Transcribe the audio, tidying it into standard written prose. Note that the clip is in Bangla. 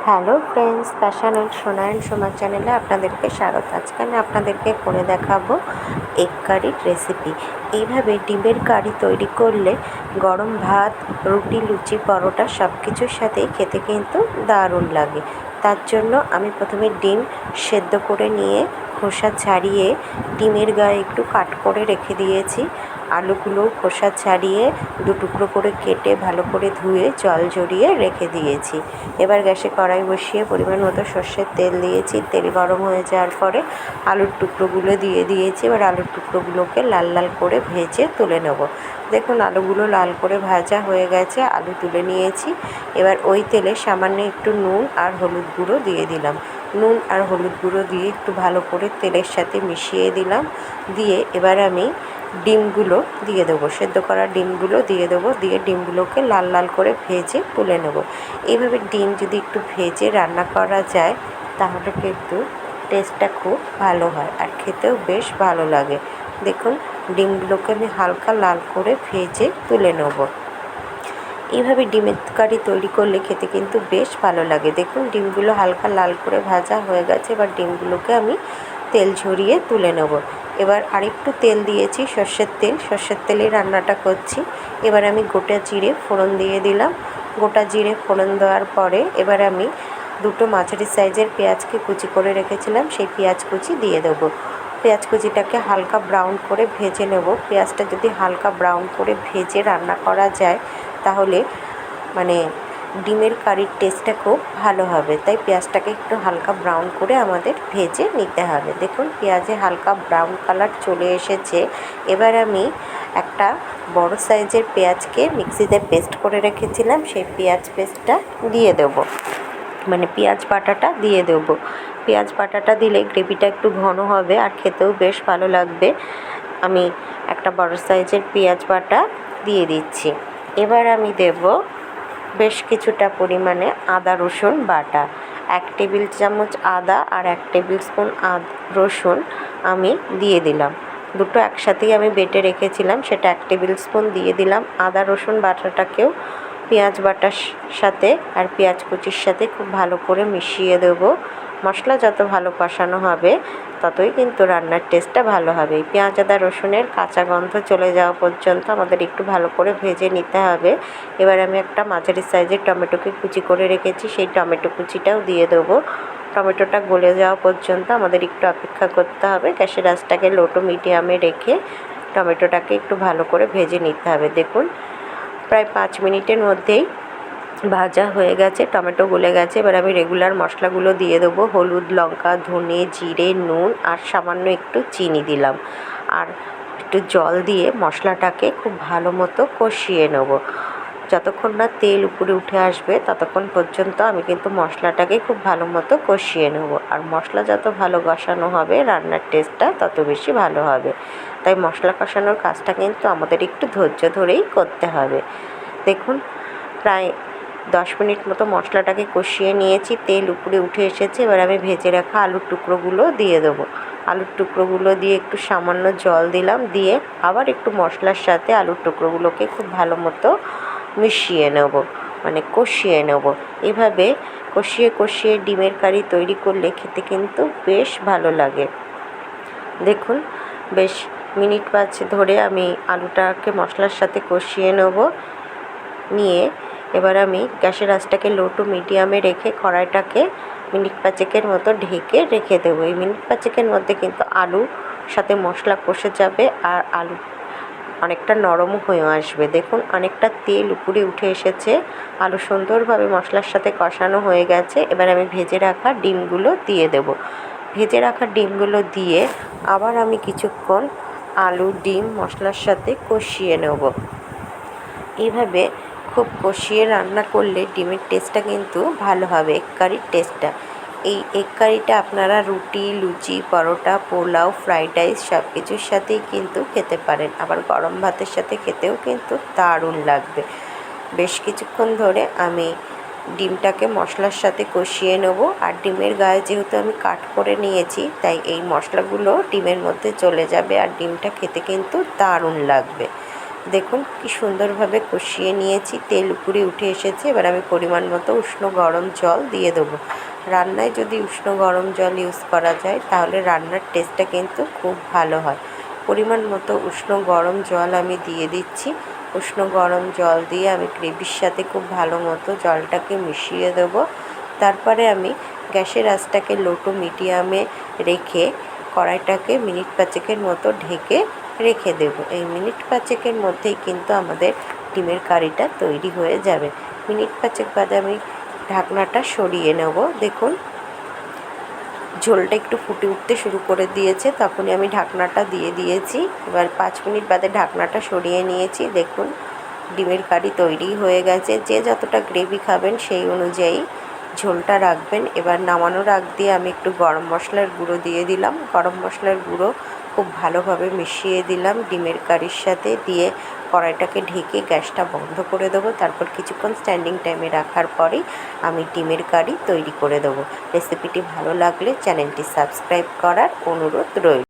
হ্যালো ফ্রেন্ডস, প্যাশন অ্যান্ড সোনা অ্যান্ড সোমার চ্যানেলে আপনাদেরকে স্বাগত। আজকে আমি আপনাদেরকে করে দেখাবো এগ কারির রেসিপি। এইভাবে ডিমের কারি তৈরি করলে গরম ভাত, রুটি, লুচি, পরোটা সব কিছুর সাথেই খেতে কিন্তু দারুণ লাগে। তার জন্য আমি প্রথমে ডিম সেদ্ধ করে নিয়ে খোসা ছাড়িয়ে ডিমের গায়ে একটু কাট করে রেখে দিয়েছি। আলুগুলো খোসা ছাড়িয়ে দু টুকরো করে কেটে ভালো করে ধুয়ে জল ঝরিয়ে রেখে দিয়েছি। এবার গ্যাসে কড়াই বসিয়ে পরিমাণ মতো সর্ষের তেল দিয়েছি। তেল গরম হয়ে যাওয়ার পরে আলুর টুকরোগুলো দিয়ে দিয়েছি। এবার আলুর টুকরোগুলোকে লাল লাল করে ভেজে তুলে নেব। দেখুন আলুগুলো লাল করে ভাজা হয়ে গেছে, আলু তুলে নিয়েছি। এবার ওই তেলে সামান্য একটু নুন আর হলুদ গুঁড়ো দিয়ে দিলাম। নুন আর হলুদ গুঁড়ো দিয়ে একটু ভালো করে তেলের সাথে মিশিয়ে দিলাম। দিয়ে এবার আমি ডিমগুলো দিয়ে দেবো, সেদ্ধ করা ডিমগুলো দিয়ে দেবো। দিয়ে ডিমগুলোকে লাল লাল করে ভেজে তুলে নেব। এইভাবে ডিম যদি একটু ভেজে রান্না করা যায় তাহলে কিন্তু টেস্টটা খুব ভালো হয় আর খেতেও বেশ ভালো লাগে। দেখুন ডিমগুলোকে আমি হালকা লাল করে ভেজে তুলে নেব। এইভাবে ডিমের কারি তৈরি করলে খেতে কিন্তু বেশ ভালো লাগে। দেখুন ডিমগুলো হালকা লাল করে ভাজা হয়ে গেছে। এবার ডিমগুলোকে আমি তেল ঝরিয়ে তুলে নেব। এবার আরেকটু তেল দিয়েছি, সর্ষের তেলেই রান্নাটা করছি। এবার আমি গোটা জিরে ফোড়ন দিয়ে দিলাম। গোটা জিরে ফোড়ন দেওয়ার পরে এবার আমি দুটো মাঝারি সাইজের পেঁয়াজকে কুচি করে রেখেছিলাম, সেই পেঁয়াজ কুচি দিয়ে দেবো। পেঁয়াজ কুচিটাকে হালকা ব্রাউন করে ভেজে নেব। পেঁয়াজটা যদি হালকা ব্রাউন করে ভেজে রান্না করা যায় তাহলে ডিমের কারির টেস্টটা খুব ভালো হবে। তাই পেঁয়াজটাকে একটু হালকা ব্রাউন করে আমাদের ভেজে নিতে হবে। দেখুন পেঁয়াজে হালকা ব্রাউন কালার চলে এসেছে। এবার আমি একটা বড় সাইজের পেঁয়াজকে মিক্সিতে পেস্ট করে রেখেছিলাম, সেই পেঁয়াজ পেস্টটা দিয়ে দেবো, পেঁয়াজ বাটাটা দিয়ে দেবো। পেঁয়াজ বাটাটা দিলে গ্রেভিটা একটু ঘন হবে আর খেতেও বেশ ভালো লাগবে। আমি একটা বড় সাইজের পেঁয়াজ বাটা দিয়ে দিচ্ছি। এবার আমি দেব বেশ কিছুটা পরিমাণে আদা রসুন বাটা। 1 টেবিল চামচ আদা আর 1 টেবিল স্পুন রসুন আমি দিয়ে দিলাম। দুটো একসাথেই আমি বেটে রেখেছিলাম, সেটা 1 টেবিল স্পুন দিয়ে দিলাম। আদা রসুন বাটাটাকেও পেঁয়াজ বাটার সাথে আর পেঁয়াজ কুচির সাথে খুব ভালো করে মিশিয়ে দেব। মশলা যত ভালো কষানো হবে ততই কিন্তু রান্নার টেস্টটা ভালো হবে। এই পেঁয়াজ আদা রসুনের কাঁচা গন্ধ চলে যাওয়া পর্যন্ত আমাদের একটু ভালো করে ভেজে নিতে হবে। এবার আমি একটা মাঝারি সাইজের টমেটোকে কুচি করে রেখেছি, সেই টমেটো কুচিটাও দিয়ে দেবো। টমেটোটা গলে যাওয়া পর্যন্ত আমাদের একটু অপেক্ষা করতে হবে। গ্যাসের আঁচটাকে লো টু মিডিয়ামে রেখে টমেটোটাকে একটু ভালো করে ভেজে নিতে হবে। দেখুন প্রায় 5 মিনিটের মধ্যেই ভাজা হয়ে গেছে, টমেটো গলে গেছে। এবার আমি রেগুলার মশলাগুলো দিয়ে দেবো। হলুদ, লঙ্কা, ধনে, জিরে, নুন আর সামান্য একটু চিনি দিলাম। আর একটু জল দিয়ে মশলাটাকে খুব ভালো মতো কষিয়ে নেব। যতক্ষণ না তেল উপরে উঠে আসবে ততক্ষণ পর্যন্ত আমি কিন্তু মশলাটাকে খুব ভালো মতো কষিয়ে নেব। আর মশলা যত ভালো কষানো হবে রান্নার টেস্টটা তত বেশি ভালো হবে। তাই মশলা কষানোর কাজটা কিন্তু আমাদের একটু ধৈর্য ধরেই করতে হবে। দেখুন প্রায় 10 মিনিট মতো মশলাটাকে কষিয়ে নিয়েছি, তেল উপরে উঠে এসেছে। এবার আমি ভেজে রাখা আলুর টুকরোগুলো দিয়ে দেবো। আলুর টুকরোগুলো দিয়ে একটু সামান্য জল দিলাম, দিয়ে আবার একটু মশলার সাথে আলুর টুকরোগুলোকে খুব ভালো মতো মিশিয়ে নেব, কষিয়ে নেব। এভাবে কষিয়ে কষিয়ে ডিমের কারি তৈরি করলে খেতে কিন্তু বেশ ভালো লাগে। দেখুন বেশ মিনিট 5 ধরে আমি আলুটাকে মশলার সাথে কষিয়ে নেব। নিয়ে এবার আমি গ্যাসের আঁচটাকে লো টু মিডিয়ামে রেখে কড়াইটাকে মিনিট 5 মতো ঢেকে রেখে দেবো। এই মিনিট 5 মধ্যে কিন্তু আলুর সাথে মশলা কষে যাবে আর আলু অনেকটা নরমও হয়ে আসবে। দেখুন অনেকটা তেল উপরে উঠে এসেছে, আলু সুন্দরভাবে মশলার সাথে কষানো হয়ে গেছে। এবার আমি ভেজে রাখা ডিমগুলো দিয়ে দেব। ভেজে রাখা ডিমগুলো দিয়ে আবার আমি কিছুক্ষণ আলু ডিম মশলার সাথে কষিয়ে নেব। এইভাবে খুব কষিয়ে রান্না করলে ডিমের টেস্টটা কিন্তু ভালো হবে, এগ কারির টেস্টটা। এই এগ কারিটা আপনারা রুটি, লুচি, পরোটা, পোলাও, ফ্রাইড রাইস সব কিছুর সাথেই কিন্তু খেতে পারেন। আবার গরম ভাতের সাথে খেতেও কিন্তু দারুণ লাগবে। বেশ কিছুক্ষণ ধরে আমি ডিমটাকে মশলার সাথে কষিয়ে নেব। আর ডিমের গায়ে যেহেতু আমি কাট করে নিয়েছি তাই এই মশলাগুলো ডিমের মধ্যে চলে যাবে আর ডিমটা খেতে কিন্তু দারুণ লাগবে। দেখুন কি সুন্দরভাবে কষিয়ে নিয়েছি, তেল উপরে উঠে এসেছে। এবার আমি পরিমাণ মতো উষ্ণ গরম জল দিয়ে দেবো। রান্নায় যদি উষ্ণ গরম জল ইউজ করা যায় তাহলে রান্নার টেস্টটা কিন্তু খুব ভালো হয়। পরিমাণ মতো উষ্ণ গরম জল আমি দিয়ে দিচ্ছি। উষ্ণ গরম জল দিয়ে আমি গ্রেভির সাথে খুব ভালো মতো জলটাকে মিশিয়ে দেবো। তারপরে আমি গ্যাসের আঁচটাকে লো টু মিডিয়ামে রেখে কড়াইটাকে মিনিট 5 মতো ঢেকে রেখে দেবো। এই মিনিট 5 মধ্যেই কিন্তু আমাদের ডিমের কারিটা তৈরি হয়ে যাবে। মিনিট 5 বাদে আমি ঢাকনাটা সরিয়ে নেব। দেখুন ঝোলটা একটু ফুটে উঠতে শুরু করে দিয়েছে, তখনই আমি ঢাকনাটা দিয়ে দিয়েছি। এবার 5 মিনিট বাদে ঢাকনাটা সরিয়ে নিয়েছি। দেখুন ডিমের কারি তৈরি হয়ে গেছে। যে যতটা গ্রেভি খাবেন সেই অনুযায়ী ঝোলটা রাখবেন। এবার নামানোর আগ দিয়ে আমি একটু গরম মশলার গুঁড়ো দিয়ে দিলাম। গরম মশলার গুঁড়ো খুব ভালোভাবে মিশিয়ে দিলাম ডিমের কারির সাথে, দিয়ে কড়াইটাকে ঢেকে গ্যাসটা বন্ধ করে দেবো। তারপর কিছুক্ষণ স্ট্যান্ডিং টাইমে রাখার পরেই আমি ডিমের কারি তৈরি করে দেবো। রেসিপিটি ভালো লাগলে চ্যানেলটি সাবস্ক্রাইব করার অনুরোধ রইল।